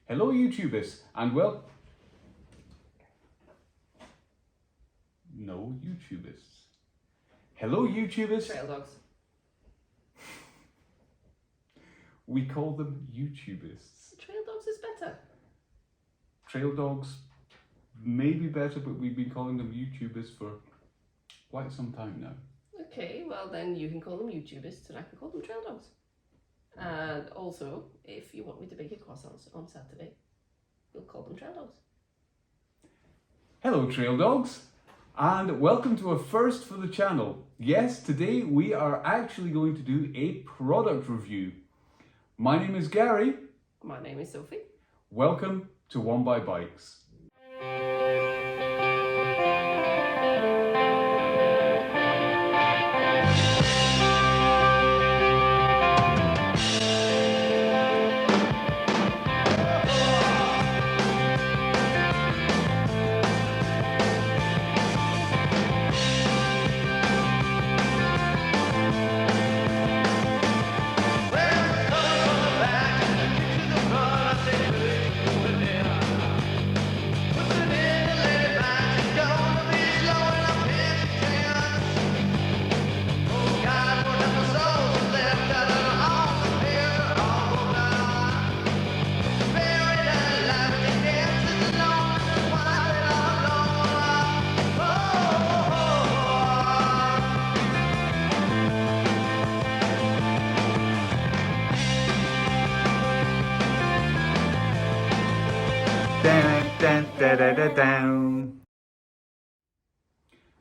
Hello YouTubers, and well... No YouTubers. Hello YouTubers. Trail dogs. We call them YouTubers. Trail dogs is better. Trail dogs may be better, but we've been calling them YouTubers for quite some time now. Okay, well then you can call them YouTubers and I can call them trail dogs. And also, if you want me to bake a croissant on Saturday, we'll call them trail dogs. Hello Trail Dogs, and welcome to a first for the channel. Yes, today we are actually going to do a product review. My name is Gary. My name is Sophie. Welcome to One by Bikes.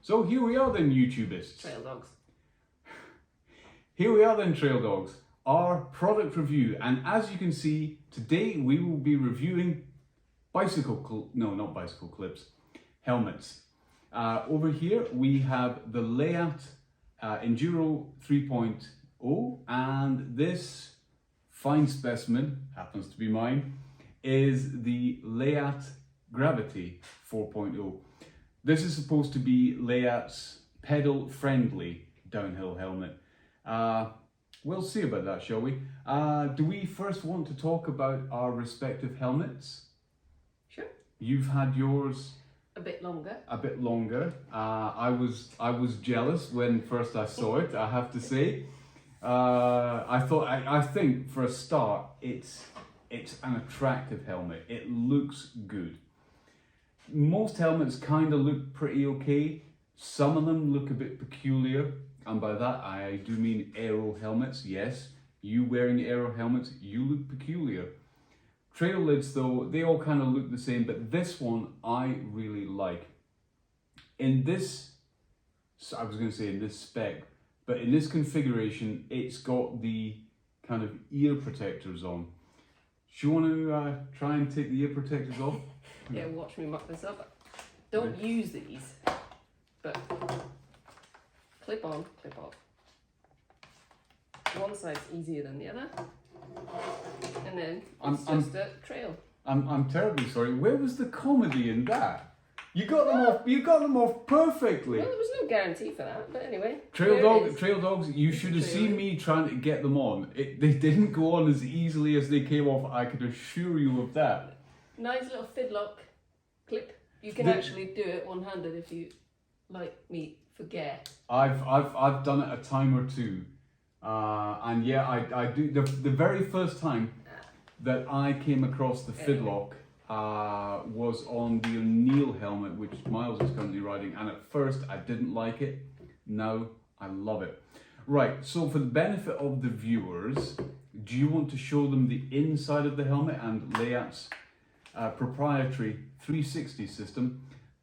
So here we are then, YouTubers. Trail dogs. Here we are then, Trail Dogs, our product review. And as you can see, today we will be reviewing not bicycle clips, helmets. Over here we have the Leatt Enduro 3.0, and this fine specimen, happens to be mine, is the Leatt Gravity 4.0. This is supposed to be Leatt's pedal-friendly downhill helmet. We'll see about that, shall we? Do we first want to talk about our respective helmets? Sure. You've had yours A bit longer. a bit longer. I was jealous when first I saw it, I have to say. I think for a start, it's an attractive helmet. It looks good. Most helmets kind of look pretty okay. Some of them look a bit peculiar, and by that I do mean aero helmets. Yes, you wearing aero helmets, you look peculiar. Trail lids though, they all kind of look the same, but this one I really like. In this, I was going to say in this spec, but in this configuration, it's got the kind of ear protectors on. Do you want to try and take the ear protectors off? Yeah, watch me muck this up. Don't use these, but clip on, clip off. One side's easier than the other, and then it's just a trail. I'm terribly sorry. Where was the comedy in that? You got them off. You got them off perfectly. Well, there was no guarantee for that, but anyway. Trail dogs. You should have seen me trying to get them on. They didn't go on as easily as they came off. I could assure you of that. Nice little fidlock clip. You can actually do it one-handed if you, like me, forget. I've done it a time or two, and yeah, I do. The very first time that I came across the fidlock was on the O'Neill helmet, which Miles is currently riding, and at first I didn't like it. Now I love it. Right, so for the benefit of the viewers, do you want to show them the inside of the helmet and Leatt's proprietary 360 system?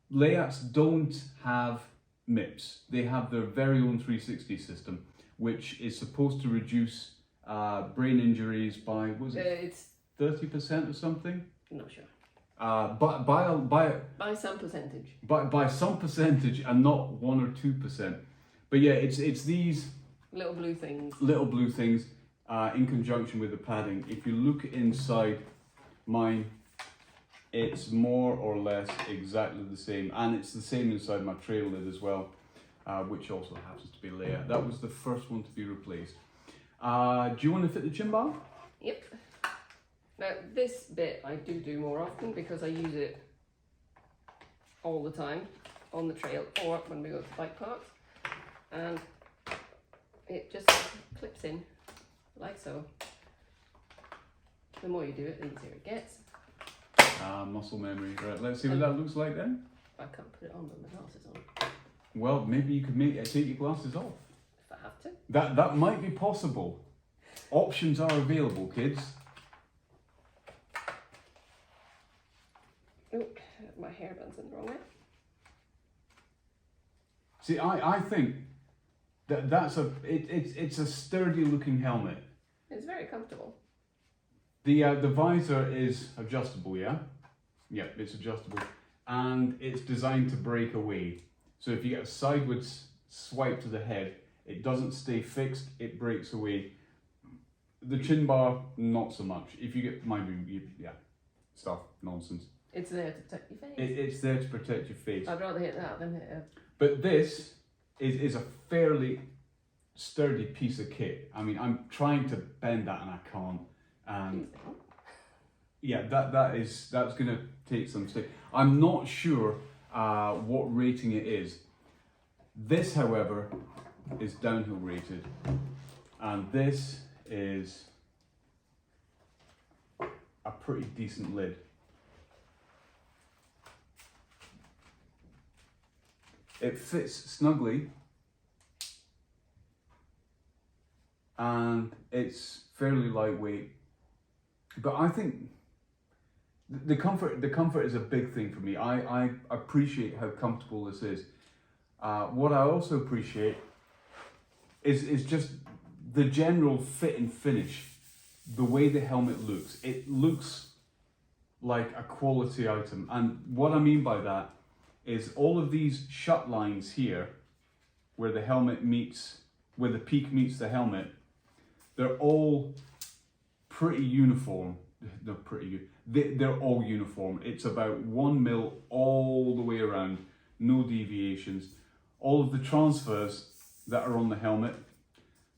Leatt's don't have MIPS. They have their very own 360 system, which is supposed to reduce brain injuries by, was it It's 30% or something? I'm not sure. But By some percentage. by some percentage, and not 1 or 2%. But yeah, it's these Little blue things. little blue things in conjunction with the padding. If you look inside mine, it's more or less exactly the same, and it's the same inside my trail lid as well, which also happens to be Leatt. That was the first one to be replaced. Do you want to fit the chin bar? Yep. Now this bit I do more often because I use it all the time on the trail or when we go to bike parks, and it just clips in like so. The more you do it, the easier it gets. Muscle memory. Right, let's see what that looks like then. I can't put it on with my glasses on. Well, maybe you could take your glasses off. If I have to. That might be possible. Options are available, kids. Oh, my hairband's in the wrong way. See, I think it's a sturdy looking helmet. It's very comfortable. The visor is adjustable, yeah? Yeah, it's adjustable. And it's designed to break away. So if you get a sideways swipe to the head, it doesn't stay fixed, it breaks away. The chin bar, not so much. If you get, mind you, yeah, stuff, nonsense. It's there to protect your face. It's there to protect your face. I'd rather hit that than hit a... But this is a fairly sturdy piece of kit. I mean, I'm trying to bend that and I can't. And yeah, that's gonna take some stick. I'm not sure what rating it is. This, however, is downhill rated, and this is a pretty decent lid. It fits snugly, and it's fairly lightweight. But I think the comfort is a big thing for me. I appreciate how comfortable this is. What I also appreciate is just the general fit and finish, the way the helmet looks. It looks like a quality item, and what I mean by that is all of these shut lines here, where the helmet meets, where the peak meets the helmet, they're all pretty uniform. They're all uniform. It's about 1 mil all the way around, no deviations. All of the transfers that are on the helmet,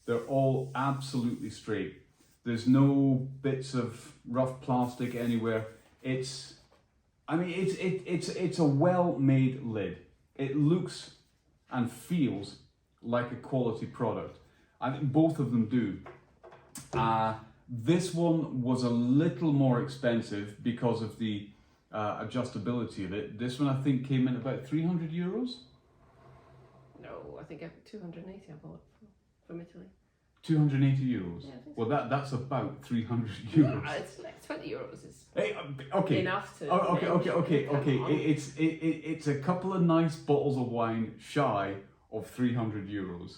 they're all absolutely straight. There's no bits of rough plastic anywhere. It's a well-made lid. It looks and feels like a quality product. I think both of them do. This one was a little more expensive because of the adjustability of it. This one I think came in about 300 euros. No, I think 280 I bought from Italy. 280 euros? Yeah, I think well, that's about 300 euros. It's like 20 euros is okay. enough to... Okay. It's a couple of nice bottles of wine shy of 300 euros.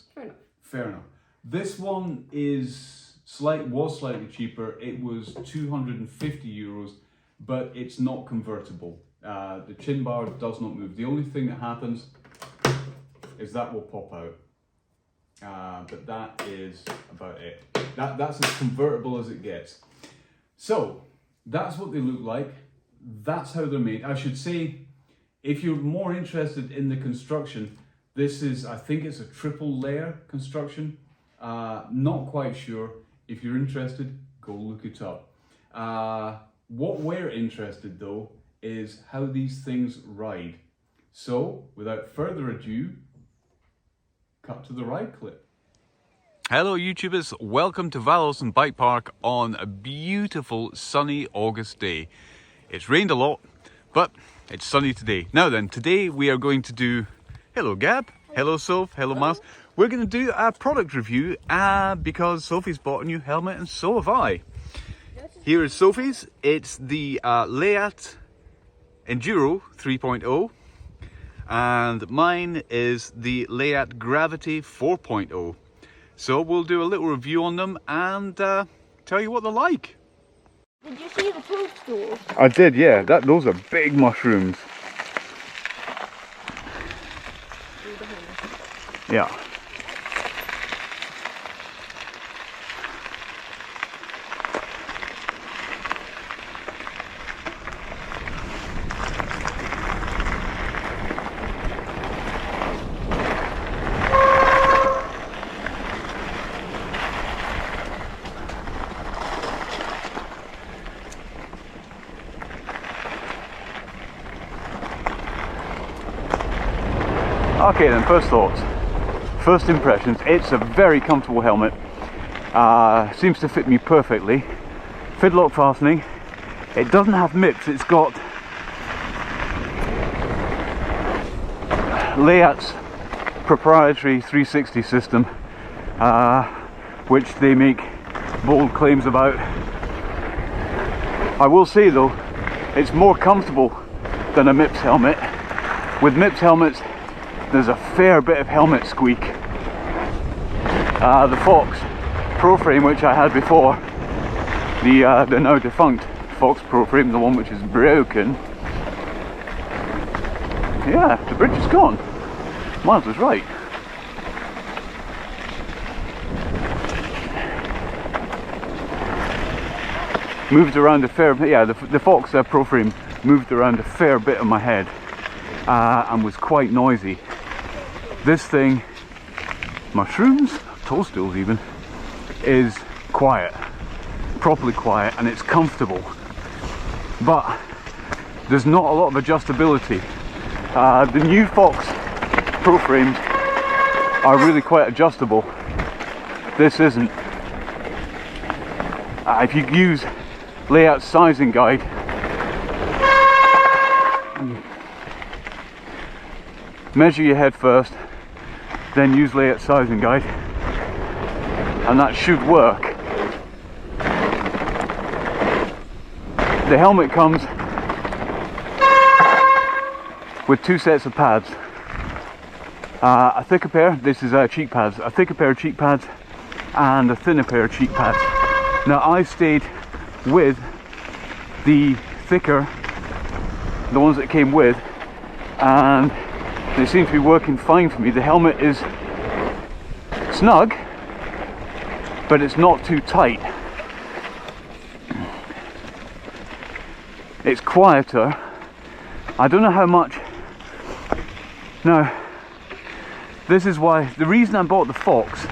Fair enough. This one was slightly cheaper. It was 250 euros, but it's not convertible. The chin bar does not move. The only thing that happens is that will pop out. But that is about it. That's as convertible as it gets. So that's what they look like. That's how they're made. I should say, if you're more interested in the construction, this is, I think it's a triple layer construction. Not quite sure. If you're interested, go look it up. What we're interested though is how these things ride. So without further ado, cut to the ride clip. Hello YouTubers, welcome to Valorson Bike Park on a beautiful sunny August day. It's rained a lot, but it's sunny today. Now then, today we are going to do, hello Gab, hello Soph, hello Miles. We're going to do a product review because Sophie's bought a new helmet and so have I. Here is Sophie's, it's the Leatt Enduro 3.0 and mine is the Leatt Gravity 4.0. So we'll do a little review on them and tell you what they're like. Did you see the toadstool? I did, yeah. Those are big mushrooms. Yeah. Okay then, first thoughts, first impressions. It's a very comfortable helmet. Seems to fit me perfectly. Fidlock fastening. It doesn't have MIPS, it's got Leatt's proprietary 360 system, which they make bold claims about. I will say though, it's more comfortable than a MIPS helmet. With MIPS helmets, there's a fair bit of helmet squeak. The Fox Pro Frame, which I had before, the now defunct Fox Pro Frame, the one which is broken. Yeah, the bridge is gone. Miles was right. Moved around a fair bit. Yeah, the Fox Pro Frame moved around a fair bit on my head and was quite noisy. This thing, mushrooms, toadstools even, is quiet, properly quiet, and it's comfortable. But there's not a lot of adjustability. The new Fox Pro Frames are really quite adjustable. This isn't. If you use Leatt's sizing guide, measure your head first, then use Leatt's sizing guide, and that should work. The helmet comes with two sets of pads. A thicker pair, this is cheek pads, a thicker pair of cheek pads and a thinner pair of cheek pads. Now I stayed with the thicker, the ones that came with, and they seem to be working fine for me. The helmet is snug, but it's not too tight. It's quieter. I don't know how much. Now, this is why, the reason I bought the Fox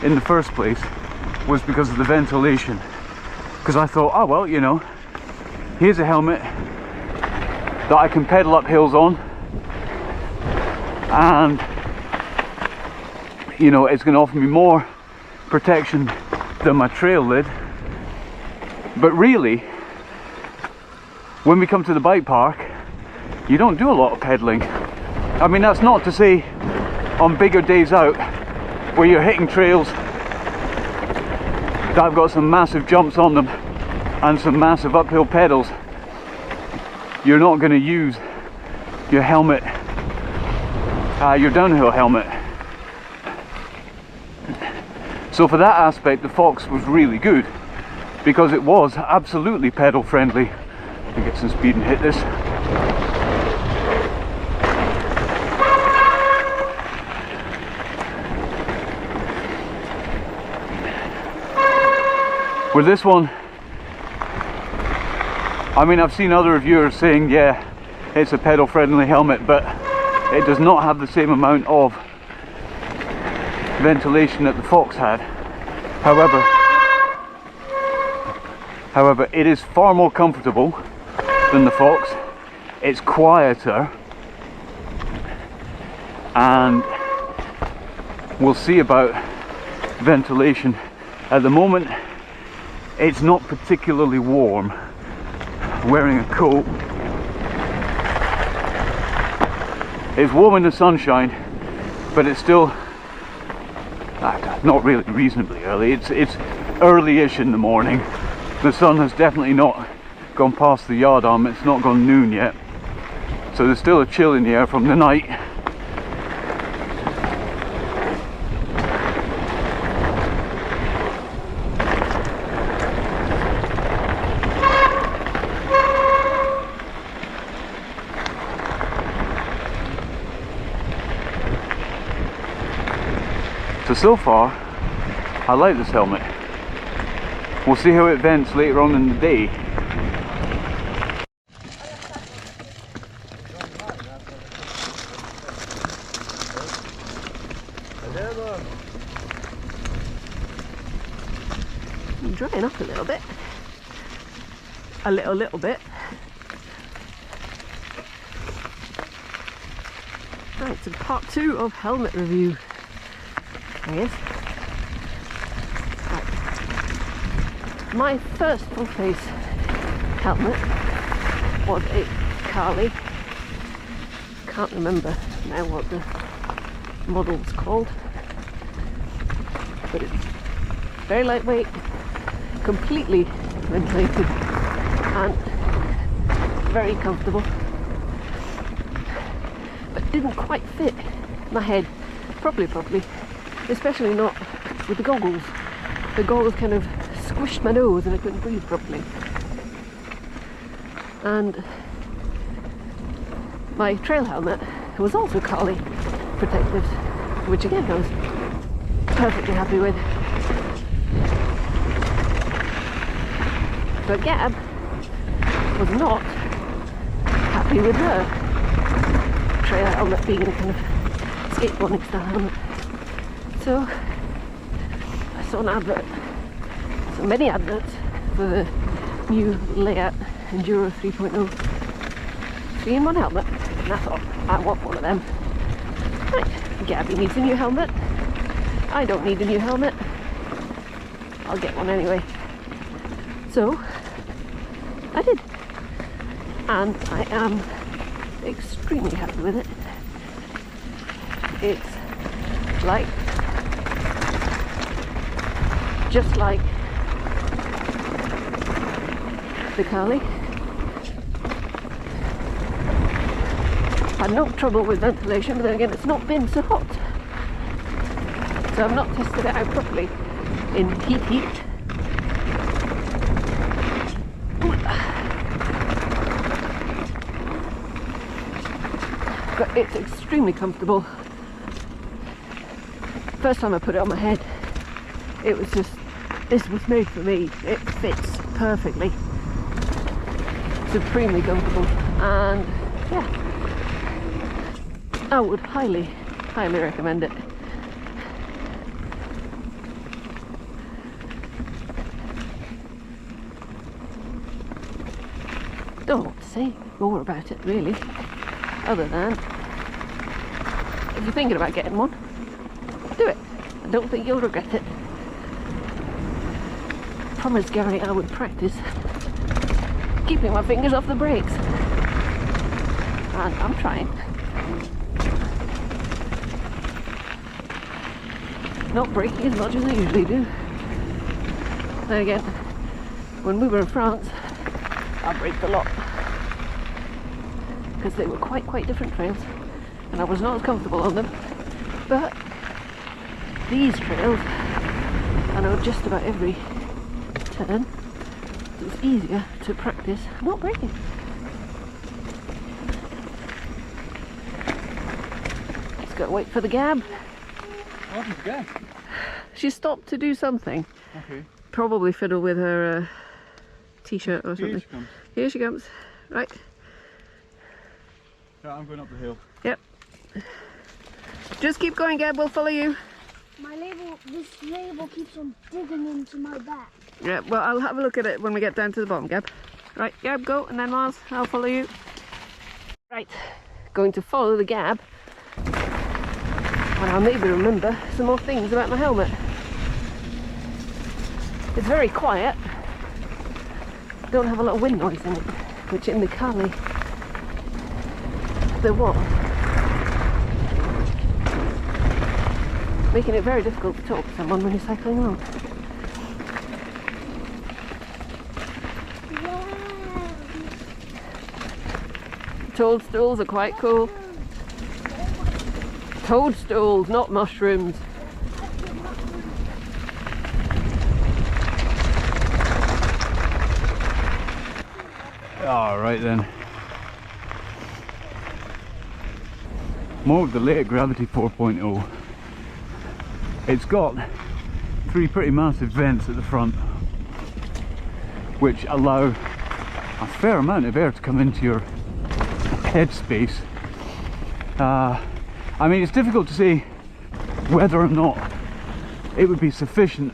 in the first place was because of the ventilation. Because I thought, oh well, you know, here's a helmet that I can pedal up hills on, and you know, it's going to offer me more protection than my trail lid. But really, when we come to the bike park, you don't do a lot of pedaling. I mean, that's not to say on bigger days out where you're hitting trails that have got some massive jumps on them and some massive uphill pedals, you're not going to use your helmet, your downhill helmet. So for that aspect, the Fox was really good because it was absolutely pedal friendly. Let me get some speed and hit this. With this one, I mean, I've seen other reviewers saying, yeah, it's a pedal friendly helmet, but it does not have the same amount of ventilation that the Fox had. However, it is far more comfortable than the Fox. It's quieter, and we'll see about ventilation. At the moment, it's not particularly warm. Wearing a coat. It's warm in the sunshine, but it's still not really reasonably early. It's early-ish in the morning. The sun has definitely not gone past the yard arm. It's not gone noon yet, so there's still a chill in the air from the night. So far, I like this helmet. We'll see how it vents later on in the day. I'm drying up a little bit. A little bit. Right, so part 2 of helmet review, I guess. Right. My first full face helmet was a Carly. Can't remember now what the model's called, but it's very lightweight, completely ventilated and very comfortable, but didn't quite fit my head properly, especially not with the goggles. The goggles kind of squished my nose and I couldn't breathe properly. And my trail helmet was also Carly protective, which again I was perfectly happy with. But Gab was not happy with her trail helmet being a kind of skateboarding style helmet. So I saw an advert, so many adverts for the new Leatt Enduro 3.0 3-in-1 helmet, and I thought, I want one of them. Right, Gabby needs a new helmet, I don't need a new helmet, I'll get one anyway. So I did, and I am extremely happy with it. It's light, just like the Carly. Had no trouble with ventilation, but then again it's not been so hot, so I've not tested it out properly in heat. But it's extremely comfortable. First time I put it on my head, it was just, this was made for me. It fits perfectly. Supremely comfortable, and yeah, I would highly recommend it. Don't know what to say more about it really, other than if you're thinking about getting one, do it. I don't think you'll regret it. Promise Gary I would practice keeping my fingers off the brakes, and I'm trying. Not braking as much as I usually do. Then again, when we were in France, I braked a lot because they were quite different trails and I was not as comfortable on them. But these trails, I know just about every turn, it's easier to practice not braking. Just gotta wait for the Gab. What is Gab? She stopped to do something. Okay. Probably fiddle with her t-shirt or something. Here she comes. Here she comes. Right. Yeah, I'm going up the hill. Yep. Just keep going, Gab, we'll follow you. This label keeps on digging into my back. Yeah, well, I'll have a look at it when we get down to the bottom, Gab. Right, Gab, go, and then Miles, I'll follow you. Right, going to follow the Gab. And I'll maybe remember some more things about my helmet. It's very quiet. Don't have a lot of wind noise in it, which in the Carly there was. Making it very difficult to talk to someone when you're cycling along. Wow. Toadstools are quite cool. Toadstools, not mushrooms. Alright then. More of the Leatt Gravity 4.0. It's got 3 pretty massive vents at the front, which allow a fair amount of air to come into your head space. I mean, it's difficult to say whether or not it would be sufficient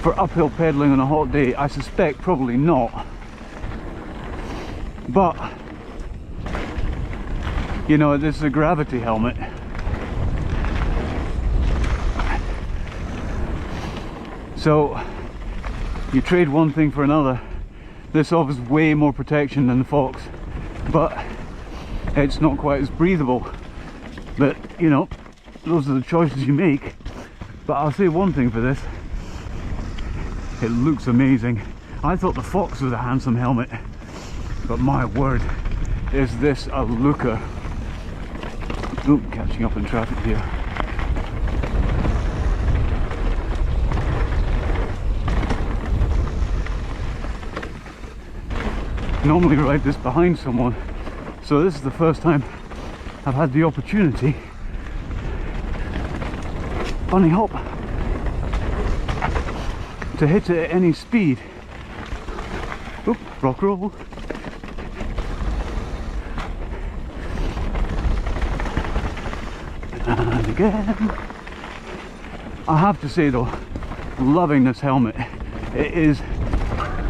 for uphill pedaling on a hot day. I suspect probably not. But You know, this is a Gravity helmet. So you trade one thing for another. This offers way more protection than the Fox, but it's not quite as breathable. But you know, those are the choices you make. But I'll say one thing for this, it looks amazing. I thought the Fox was a handsome helmet, but my word, is this a looker. Oop, catching up in traffic here. Normally ride this behind someone, so this is the first time I've had the opportunity, bunny hop, to hit it at any speed. Oop, rock roll. And again. I have to say though, loving this helmet. It is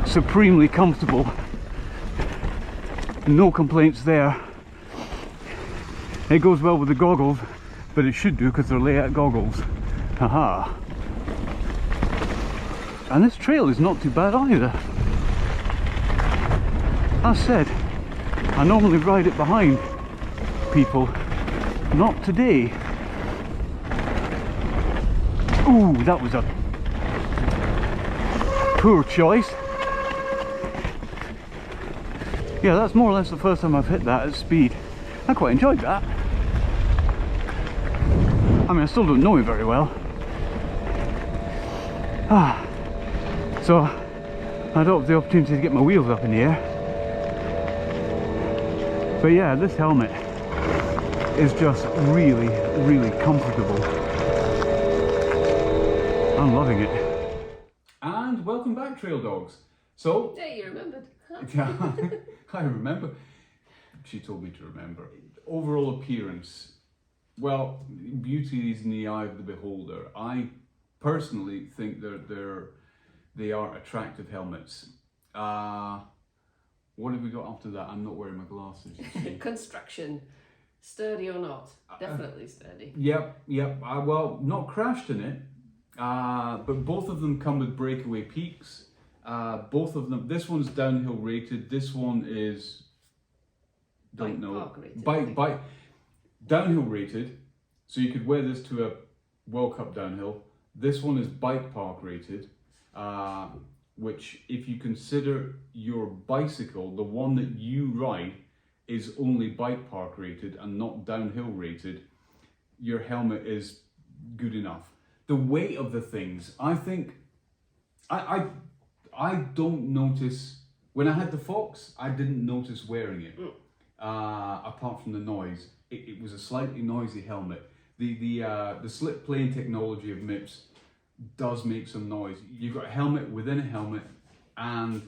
supremely comfortable. No complaints there. It goes well with the goggles, but it should do because they're Leatt goggles. Haha. And this trail is not too bad either. As said, I normally ride it behind people. Not today. Ooh, that was a poor choice. Yeah, that's more or less the first time I've hit that at speed. I quite enjoyed that. I mean, I still don't know it very well. So I don't have the opportunity to get my wheels up in the air. But yeah, this helmet is just really, really comfortable. I'm loving it. And welcome back, trail dogs. So, Yeah, you remembered. yeah, I remember. She told me to remember. Overall appearance, well, beauty is in the eye of the beholder. I personally think they are attractive helmets. What have we got after that? I'm not wearing my glasses. You see. Construction, sturdy or not? Definitely sturdy. Yep. Well, not crashed in it, but both of them come with breakaway peaks. Both of them. This one's downhill rated. This one is Bike park rated, bike downhill rated. So you could wear this to a World Cup downhill. This one is bike park rated, which if you consider your bicycle, the one that you ride, is only bike park rated and not downhill rated, your helmet is good enough. The weight of the things, I think, I don't notice, when I had the Fox, I didn't notice wearing it, apart from the noise. It was a slightly noisy helmet. The slip plane technology of MIPS does make some noise. You've got a helmet within a helmet, and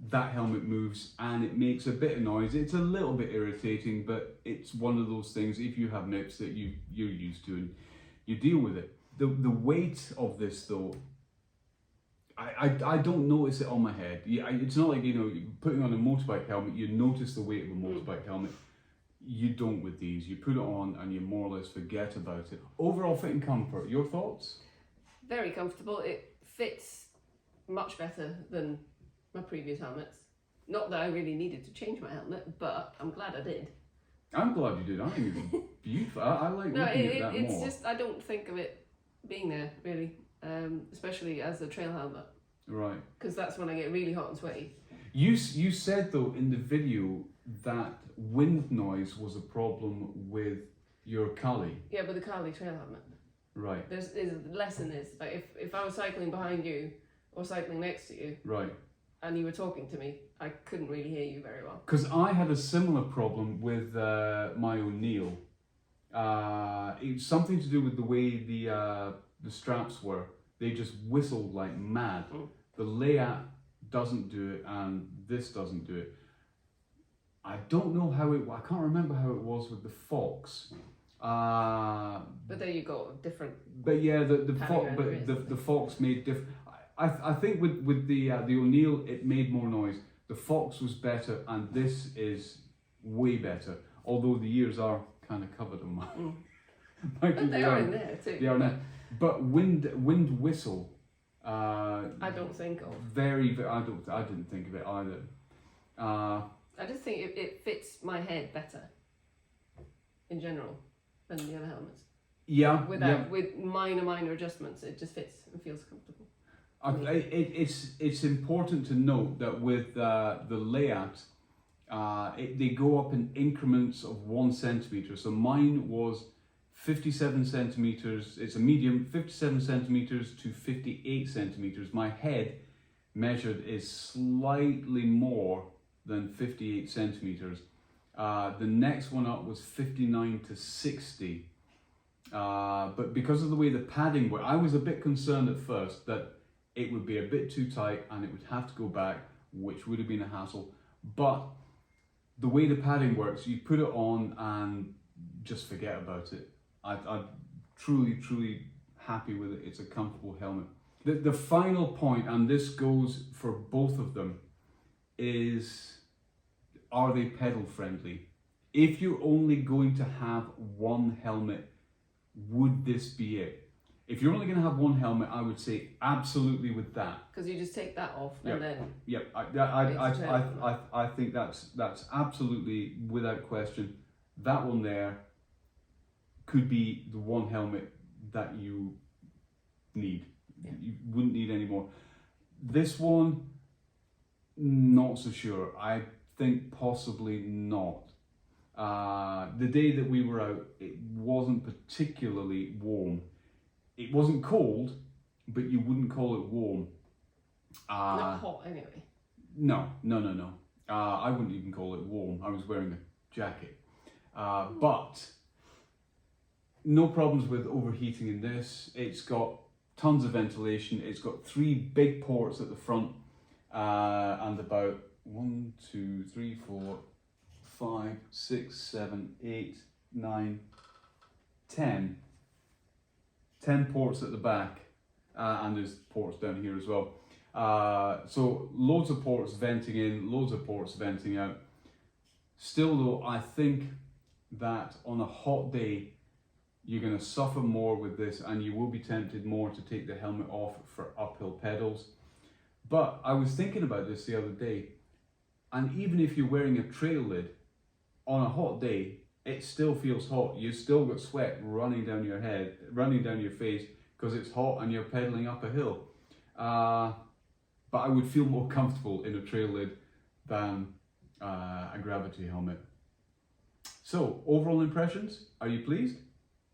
that helmet moves and it makes a bit of noise. It's a little bit irritating, but it's one of those things, if you have MIPS, that you're used to and you deal with it. The weight of this though, I don't notice it on my head. It's not like, you know, putting on a motorbike helmet, you notice the weight of a motorbike helmet. You don't with these. You put it on and you more or less forget about it. Overall fit and comfort, your thoughts? Very comfortable. It fits much better than my previous helmets. Not that I really needed to change my helmet, but I'm glad I did. I'm glad you did. I think it's beautiful. I like looking at that it's more. just, I don't think of it being there really, especially as a trail helmet. Right. Because that's when I get really hot and sweaty. You said though in the video that wind noise was a problem with your Kali. Yeah, but the Kali trail helmet. Right. There's less in this. Like if I was cycling behind you or cycling next to you, Right. and you were talking to me, I couldn't really hear you very well. Because I had a similar problem with my O'Neill. It's something to do with the way the straps were. They just whistled like mad. The Leatt doesn't do it, and this doesn't do it. I don't know how it. I can't remember how it was with the Fox. But there you go, different. But yeah, the Fox made different. I think with the O'Neill, it made more noise. The Fox was better, and this is way better. although the ears are kind of covered on mine. Might But keep they you are out. in there too. They are now. But wind whistle. I don't think of. I didn't think of it either. I just think it fits my head better in general than the other helmets. Yeah. With minor adjustments, it just fits and feels comfortable. It's important to note that with the Leatt, they go up in increments of 1 centimeter. So mine was 57 centimeters. It's a medium, 57 centimeters to 58 centimeters. My head measured is slightly more than 58 centimeters. The next one up was 59 to 60. But because of the way the padding worked, I was a bit concerned at first that it would be a bit too tight and it would have to go back, which would have been a hassle. But the way the padding works, you put it on and just forget about it. I'm truly happy with it. It's a comfortable helmet. The final point, and this goes for both of them, is, are they pedal friendly? If you're only going to have one helmet, would this be it? If you're only going to have one helmet, I would say absolutely with that. Because you just take that off and then. Yep, It's I think that's absolutely without question. That one there could be the one helmet that you need. Yeah. You wouldn't need any more. This one, not so sure. I think possibly not. The day that we were out, it wasn't particularly warm. It wasn't cold, but you wouldn't call it warm. Not hot anyway. No. I wouldn't even call it warm. I was wearing a jacket. But no problems with overheating in this. It's got tons of ventilation. It's got 3 big ports at the front and about 1, 2, 3, 4, 5, 6, 7, 8, 9, 10 ports at the back, and there's ports down here as well. So loads of ports venting in, loads of ports venting out. Still though, I think that on a hot day, you're going to suffer more with this and you will be tempted more to take the helmet off for uphill pedals. But I was thinking about this the other day, and even if you're wearing a trail lid, on a hot day, it still feels hot. You've still got sweat running down your head, running down your face, because it's hot and you're pedaling up a hill. But I would feel more comfortable in a trail lid than a Gravity helmet. So, overall impressions, are you pleased?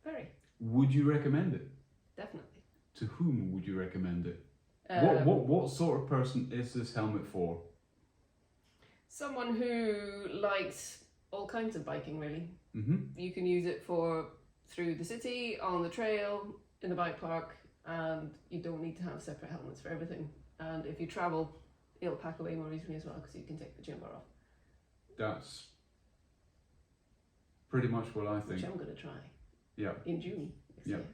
Very. Would you recommend it? Definitely. To whom would you recommend it? What sort of person is this helmet for? Someone who likes all kinds of biking, really. Mm-hmm. You can use it for through the city, on the trail, in the bike park, and you don't need to have separate helmets for everything. And if you travel, it'll pack away more easily as well because you can take the gym bar off. That's pretty much what I think. Which I'm going to try. Yeah. In June next year.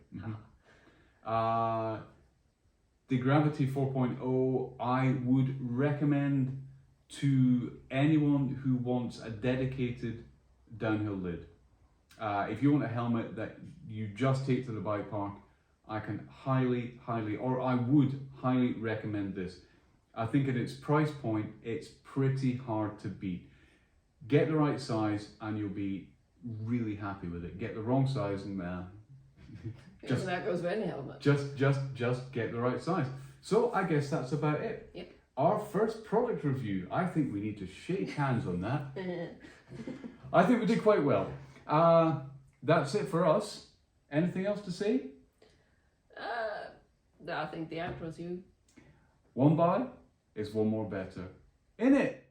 Mm-hmm. The Gravity 4.0 I would recommend to anyone who wants a dedicated downhill lid. If you want a helmet that you just take to the bike park, I can I would highly recommend this. I think at its price point, it's pretty hard to beat. Get the right size and you'll be really happy with it. Get the wrong size and just that goes with any helmet. Just get the right size. So I guess that's about it. Yep. Our first product review. I think we need to shake hands on that. I think we did quite well. That's it for us. Anything else to say? I think the outro's you. One buy is one more better. In it.